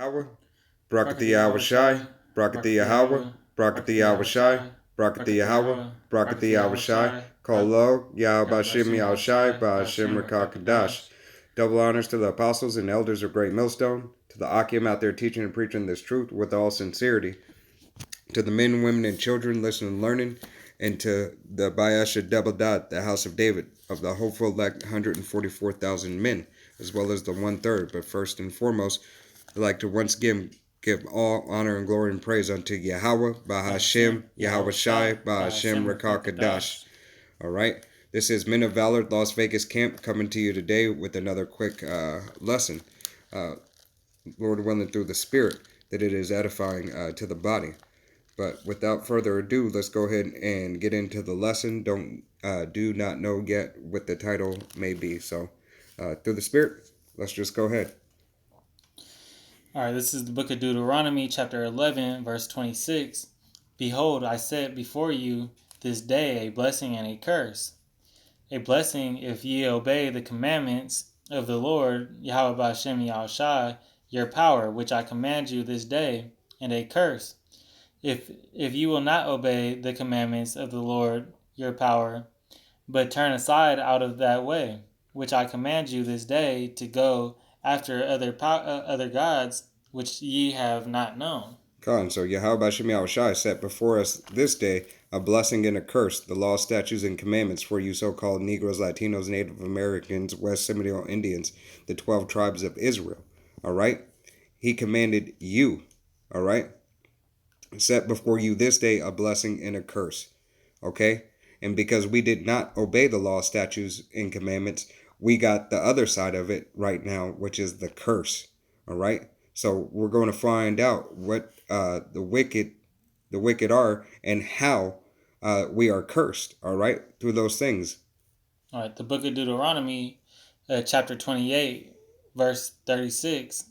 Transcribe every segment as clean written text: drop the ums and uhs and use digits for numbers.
Yahweh, Brakati Yahweh Shai, Brakati Yahweh, Brakati Yahweh Shai, Brakati Yahweh, Brakati Yahweh Shai, Kolo, Yahweh Bashim Yahweh Shai, Bashim Rakakadash. Double honors to the apostles and elders of Great Millstone, to the Akim out there teaching and preaching this truth with all sincerity, to the men, women, and children listening and learning, and to the Bayasha Double Dot, the house of David, of the hopeful elect 144,000 men, as well as the 1/3. But first and foremost, I'd like to once again give all honor and glory and praise unto Yahweh, Bahashem, Yahweh Shai, Bahashem Rakakadash. All right. This is Men of Valor, Las Vegas Camp, coming to you today with another quick lesson. Lord willing, through the Spirit, that it is edifying to the body. But without further ado, let's go ahead and get into the lesson. Do not know yet what the title may be. So, through the Spirit, let's just go ahead. All right, this is the book of Deuteronomy, chapter 11, verse 26. Behold, I set before you this day a blessing and a curse. A blessing if ye obey the commandments of the Lord, Yahweh B'Hashem Yahushai, your power, which I command you this day, and a curse if you will not obey the commandments of the Lord, your power, but turn aside out of that way, which I command you this day, to go after other gods, which ye have not known. So Yahweh B'Hashem Yahushai set before us this day a blessing and a curse, the law, statutes, and commandments for you so-called Negroes, Latinos, Native Americans, West Seminole Indians, the 12 tribes of Israel. All right? He commanded you. All right? Set before you this day a blessing and a curse. Okay? And because we did not obey the law, statutes, and commandments, we got the other side of it right now, which is the curse. All right? So we're going to find out what the wicked are and how we are cursed. All right? Through those things. All right. The book of Deuteronomy, chapter 28, verse 36.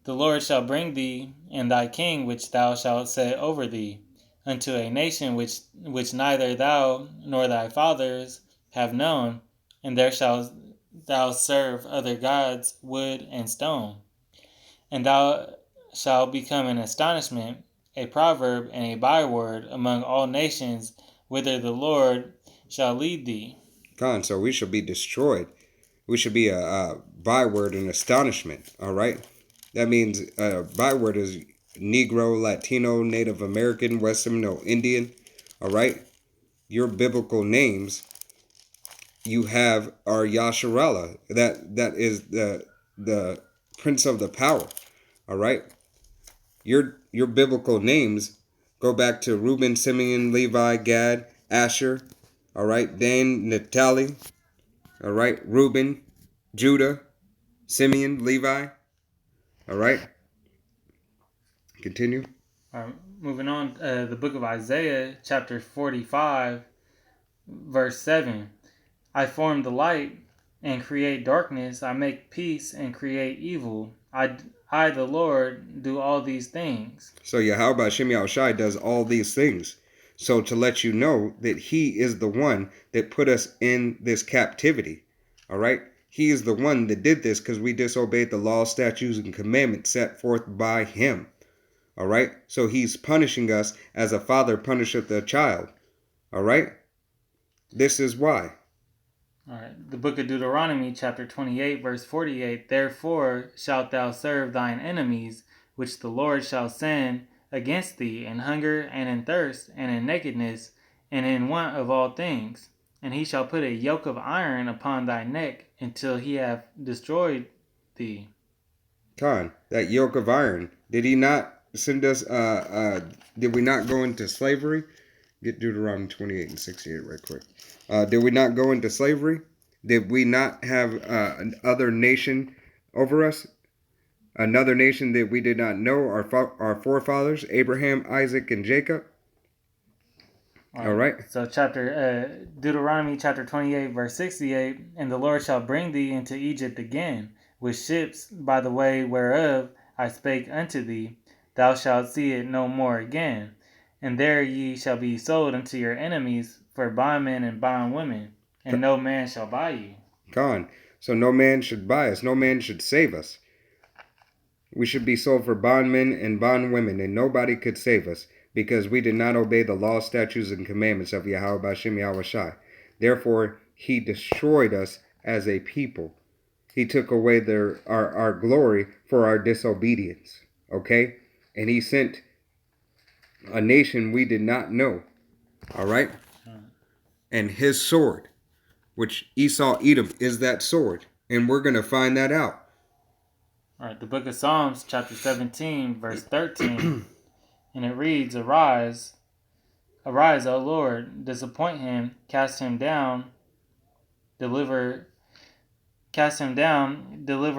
The Lord shall bring thee and thy king, which thou shalt set over thee, unto a nation which neither thou nor thy fathers have known, and there shalt thou serve other gods, wood and stone. And thou shalt become an astonishment, a proverb, and a byword among all nations, whither the Lord shall lead thee. So we shall be destroyed. We should be a byword and astonishment. All right? That means byword is Negro, Latino, Native American, West Seminole Indian. All right? Your biblical names you have are Yasharallah. That is the Prince of the Power. All right? Your biblical names go back to Reuben, Simeon, Levi, Gad, Asher. All right? Dan, Naphtali. All right? Reuben, Judah, Simeon, Levi. All right? Continue. All right, moving on, the book of Isaiah, chapter 45, verse 7. I form the light and create darkness. I make peace and create evil. I the Lord, do all these things. So Yahweh B'Hashem Yahushai does all these things. So to let you know that he is the one that put us in this captivity. All right? He is the one that did this because we disobeyed the law, statutes, and commandments set forth by him. All right? So he's punishing us as a father punisheth a child. All right? This is why. All right. The book of Deuteronomy, chapter 28, verse 48. Therefore shalt thou serve thine enemies, which the Lord shall send against thee, in hunger and in thirst and in nakedness and in want of all things. And he shall put a yoke of iron upon thy neck until he have destroyed thee. That yoke of iron. Did he not send us, did we not go into slavery? Get Deuteronomy 28 and 68 right quick. Did we not go into slavery? Did we not have another nation over us? Another nation that we did not know, our forefathers, Abraham, Isaac, and Jacob? All right. So Deuteronomy chapter 28, verse 68, and the Lord shall bring thee into Egypt again, with ships by the way whereof I spake unto thee. Thou shalt see it no more again. And there ye shall be sold unto your enemies for bondmen and bondwomen, and no man shall buy you. So no man should buy us. No man should save us. We should be sold for bondmen and bondwomen, and nobody could save us, because we did not obey the law, statutes, and commandments of Yahweh B'Shem Yahweh Shai. Therefore, he destroyed us as a people. He took away our glory for our disobedience. Okay? And he sent a nation we did not know. All right? And his sword, which Esau Edom is that sword. And we're going to find that out. All right, the book of Psalms, chapter 17, verse 13. And it reads, Arise, arise, O Lord, disappoint him, cast him down, deliver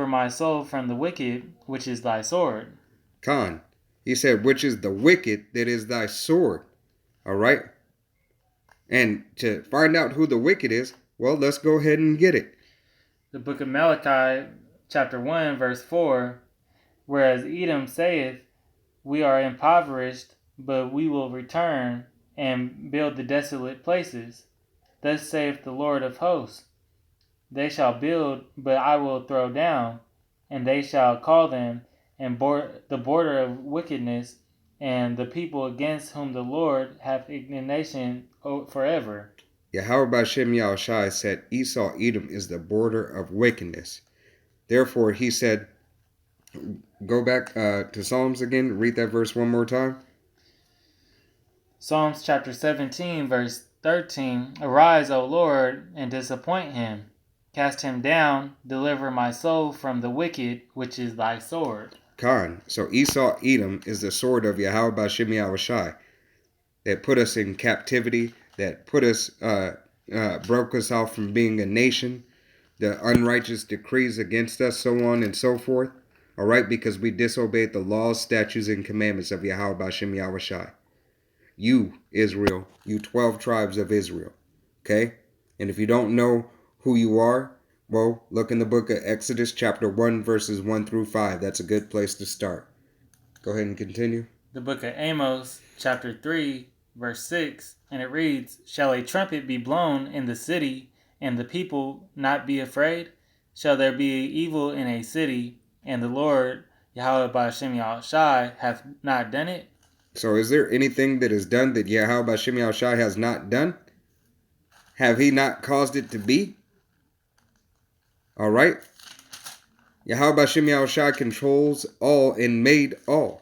my soul from the wicked, which is thy sword. Khan, he said, which is the wicked that is thy sword. All right? And to find out who the wicked is, well, let's go ahead and get it. The book of Malachi, chapter 1, verse 4, whereas Edom saith, we are impoverished, but we will return and build the desolate places. Thus saith the Lord of hosts, they shall build, but I will throw down, and they shall call them and the border of wickedness, and the people against whom the Lord hath indignation forever. Yahweh B'Shem Yahweh Shai said Esau Edom is the border of wickedness. Therefore, he said, go back to Psalms again, read that verse one more time. Psalms chapter 17, verse 13, Arise, O Lord, and disappoint him. Cast him down, deliver my soul from the wicked, which is thy sword. Khan. So Esau Edom is the sword of Yahweh B'Shem Yahweh Shai that put us in captivity, that put us, broke us out from being a nation, the unrighteous decrees against us, so on and so forth. All right, because we disobeyed the laws, statutes, and commandments of Yahweh B'Shem Yahweh Shai. You, Israel, you 12 tribes of Israel. Okay? And if you don't know who you are, well, look in the book of Exodus chapter 1, verses 1 through 5. That's a good place to start. Go ahead and continue. The book of Amos chapter 3, verse 6, and it reads, Shall a trumpet be blown in the city, and the people not be afraid? Shall there be evil in a city, and the Lord, Yahweh B'Shem Yahweh Shai, hath not done it? So is there anything that is done that Yahweh B'Shem Yahweh Shai has not done? Have he not caused it to be? All right? Yahweh B'Shem Yahweh Shai controls all and made all.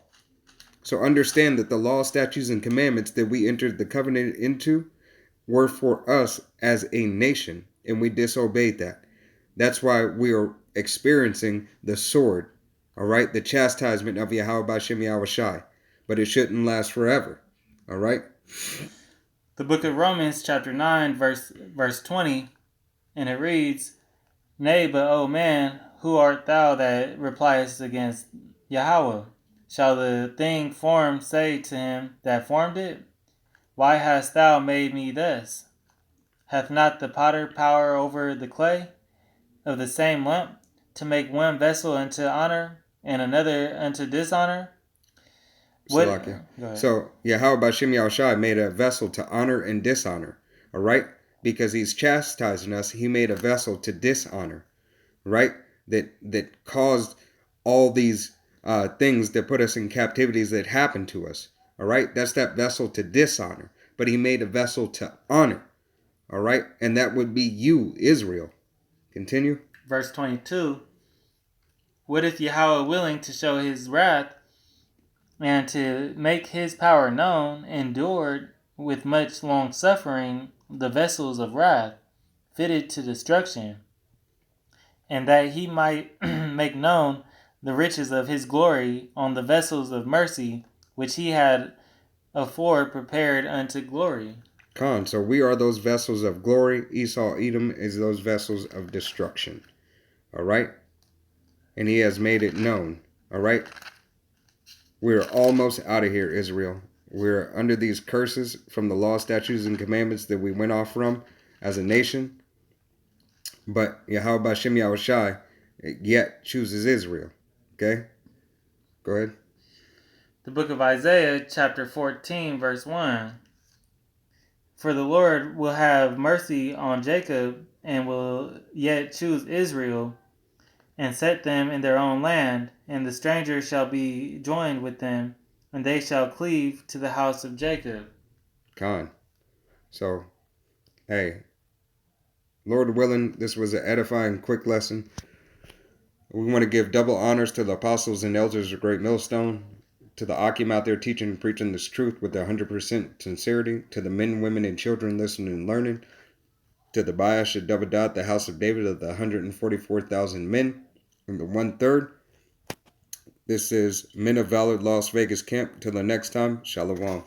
So understand that the law, statutes, and commandments that we entered the covenant into were for us as a nation, and we disobeyed that. That's why we are experiencing the sword, all right? The chastisement of Yahweh B'Shem Yahweh Shai. But it shouldn't last forever, all right? The book of Romans chapter 9, verse 20, and it reads, Nay, but, O man, who art thou that repliest against Yahweh? Shall the thing formed say to him that formed it, Why hast thou made me thus? Hath not the potter power over the clay of the same lump, to make one vessel unto honor and another unto dishonor? So Yahweh B'Shem Yahweh Shai made a vessel to honor and dishonor, all right? Because he's chastising us, he made a vessel to dishonor, right? That caused all these things that put us in captivities that happened to us, all right? That's that vessel to dishonor. But he made a vessel to honor, all right? And that would be you, Israel. Continue. Verse 22, What if Yahweh willing to show his wrath and to make his power known, endured with much long suffering the vessels of wrath, fitted to destruction, and that he might make known the riches of his glory on the vessels of mercy, which he had afore prepared unto glory. Khan, so we are those vessels of glory. Esau Edom is those vessels of destruction. All right? And he has made it known. All right? We're almost out of here, Israel. We're under these curses from the law, statutes, and commandments that we went off from as a nation. But Yahweh B'Shem Yahweh Shai yet chooses Israel. Okay? Go ahead. The book of Isaiah, chapter 14, verse 1. For the Lord will have mercy on Jacob, and will yet choose Israel, and set them in their own land, and the stranger shall be joined with them, and they shall cleave to the house of Jacob. Con. So, hey, Lord willing, this was an edifying, quick lesson. We want to give double honors to the apostles and elders of Great Millstone, to the Akim out there teaching and preaching this truth with 100% sincerity, to the men, women, and children listening and learning, to the Bayash of Davadat, the house of David of the 144,000 men, and the 1/3. This is Men of Valor Las Vegas Camp. Till the next time, Shalom.